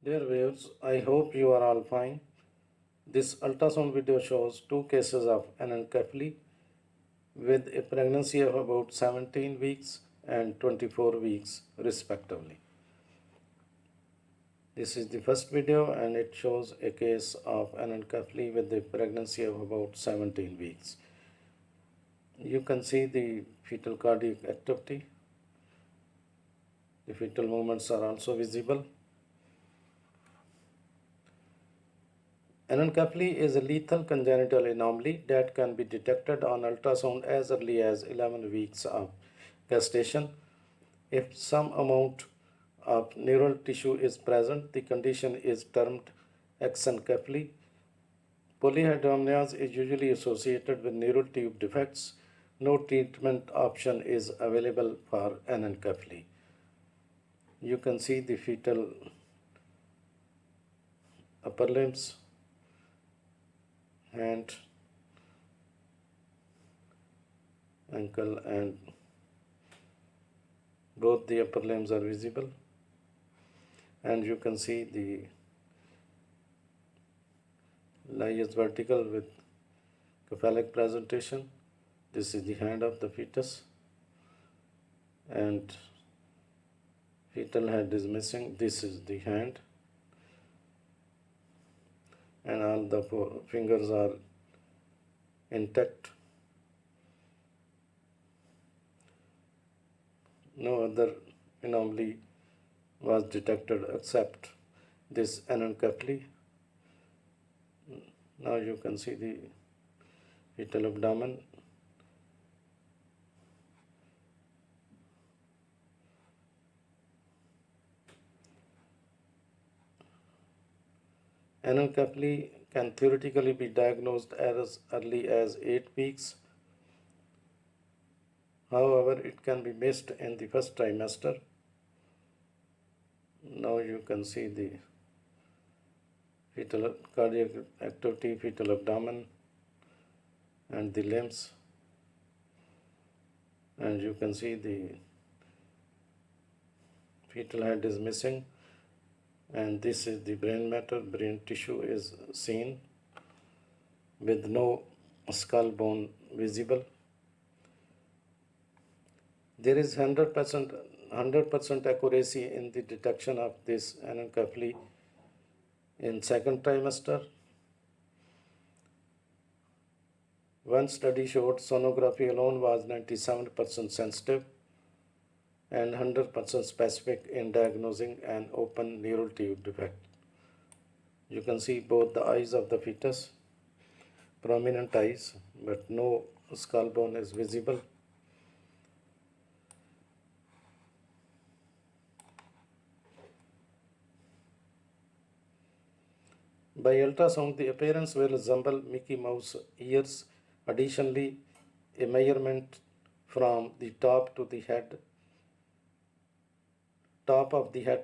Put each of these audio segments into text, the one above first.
Dear viewers, I hope you are all fine. This ultrasound video shows two cases of anencephaly with a pregnancy of about 17 weeks and 24 weeks respectively. This is the first video and it shows a case of anencephaly with a pregnancy of about 17 weeks. You can see the fetal cardiac activity. The fetal movements are also visible. Anencephaly is a lethal congenital anomaly that can be detected on ultrasound as early as 11 weeks of gestation. If some amount of neural tissue is present, the condition is termed exencephaly. Polyhydramnios is usually associated with neural tube defects. No treatment option is available for anencephaly. You can see the fetal upper limbs, hand, ankle, and both the upper limbs are visible, and you can see the lie is vertical with cephalic presentation. This is the hand of the fetus, and fetal head is missing. This is the hand, and all the four fingers are intact. No other anomaly was detected except this anencephaly. Now you can see the fetal abdomen. Anencephaly can theoretically be diagnosed as early as 8 weeks. However, it can be missed in the first trimester. Now you can see the fetal cardiac activity, fetal abdomen, and the limbs. And you can see the fetal head is missing. And this is the brain matter. Brain tissue is seen with no skull bone visible. There is 100% accuracy in the detection of this anencephaly in second trimester. One study showed sonography alone was 97% sensitive and 100% specific in diagnosing an open neural tube defect. You can see both the eyes of the fetus, prominent eyes, but no skull bone is visible. By ultrasound, the appearance will resemble Mickey Mouse ears. Additionally, a measurement from the top of the head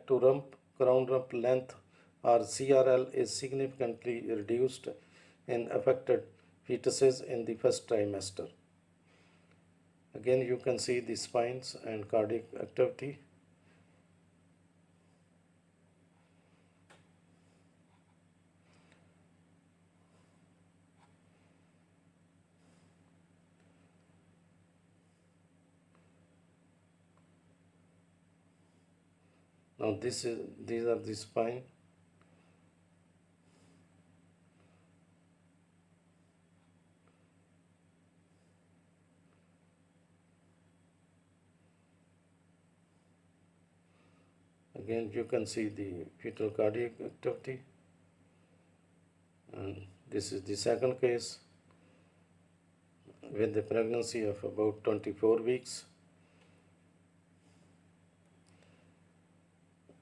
to rump, crown rump length or CRL is significantly reduced in affected fetuses in the first trimester. Again, you can see the spines and cardiac activity. Now these are the spine. Again, you can see the fetal cardiac activity. And this is the second case with a pregnancy of about 24 weeks.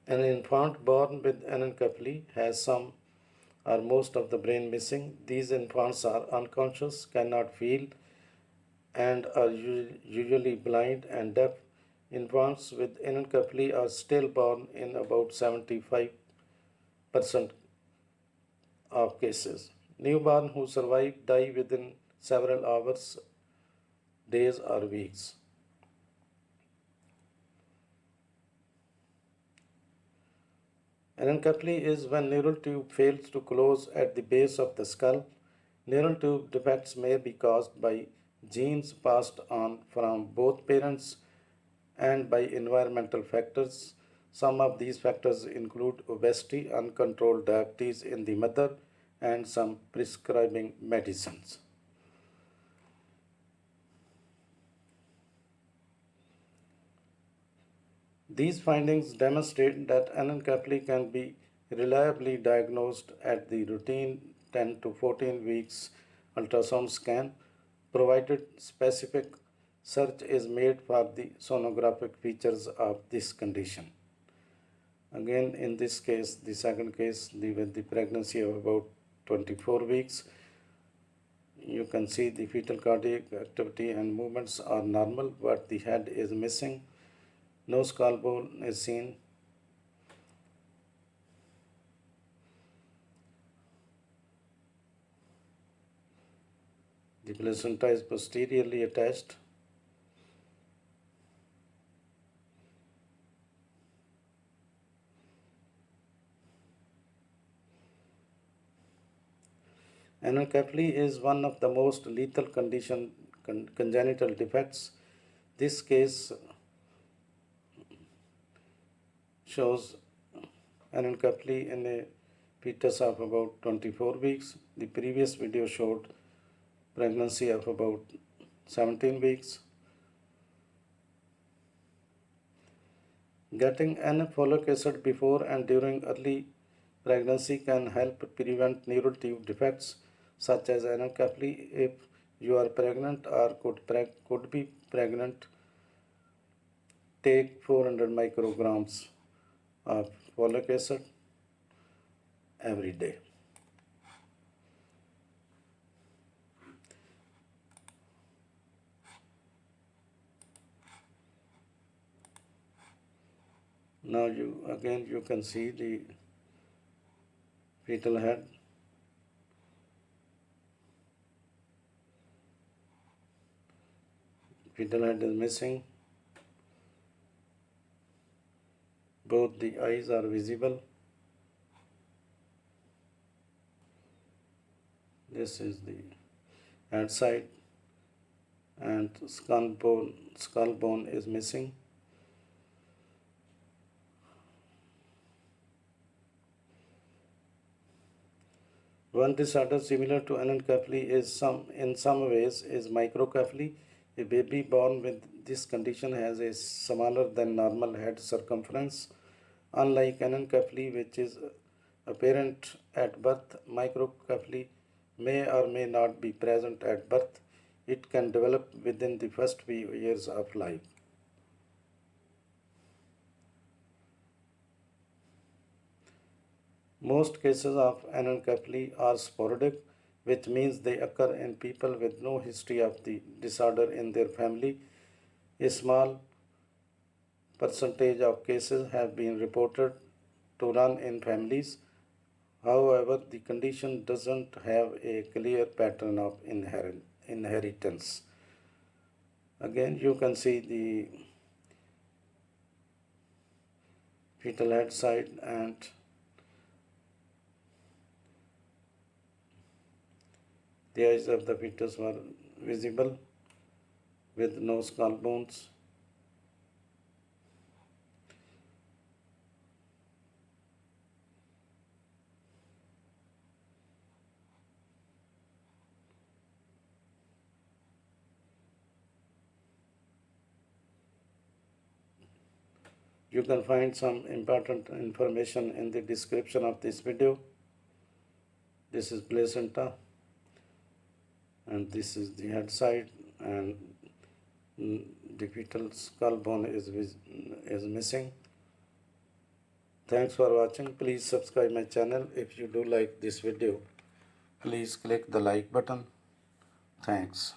An infant born with anencephaly has some or most of the brain missing. These infants are unconscious, cannot feel, and are usually blind and deaf. Infants with anencephaly are still born in about 75% of cases. Newborn who survive die within several hours, days, or weeks. Anencephaly is when neural tube fails to close at the base of the skull. Neural tube defects may be caused by genes passed on from both parents and by environmental factors. Some of these factors include obesity, uncontrolled diabetes in the mother, and some prescribing medicines. These findings demonstrate that anencephaly can be reliably diagnosed at the routine 10 to 14 weeks ultrasound scan, provided specific search is made for the sonographic features of this condition. Again, in this case, the second case, with the pregnancy of about 24 weeks, you can see the fetal cardiac activity and movements are normal, but the head is missing. No skull bone is seen. The placenta is posteriorly attached. Anencephaly is one of the most lethal congenital defects. This case shows anencephaly in a fetus of about 24 weeks. The previous video showed pregnancy of about 17 weeks. Getting enough folic acid before and during early pregnancy can help prevent neural tube defects such as anencephaly. If you are pregnant or could be pregnant, take 400 micrograms of folic acid every day. Now you can see the fetal head. Fetal head is missing. Both the eyes are visible. This is the head side, and skull bone is missing. One disorder similar to anencephaly in some ways is microcephaly. A baby born with this condition has a smaller than normal head circumference. Unlike anencephaly, which is apparent at birth, microcephaly may or may not be present at birth. It can develop within the first few years of life. Most cases of anencephaly are sporadic, which means they occur in people with no history of the disorder in their family. A small percentage of cases have been reported to run in families. However, the condition doesn't have a clear pattern of inheritance. Again, you can see the fetal head side, and the eyes of the fetus were visible with no skull bones. You can find some important information in the description of this video. This is placenta, and this is the head side, and the fetal skull bone is missing. Thanks for watching. Please subscribe my channel. If you do like this video, please click the like button. Thanks.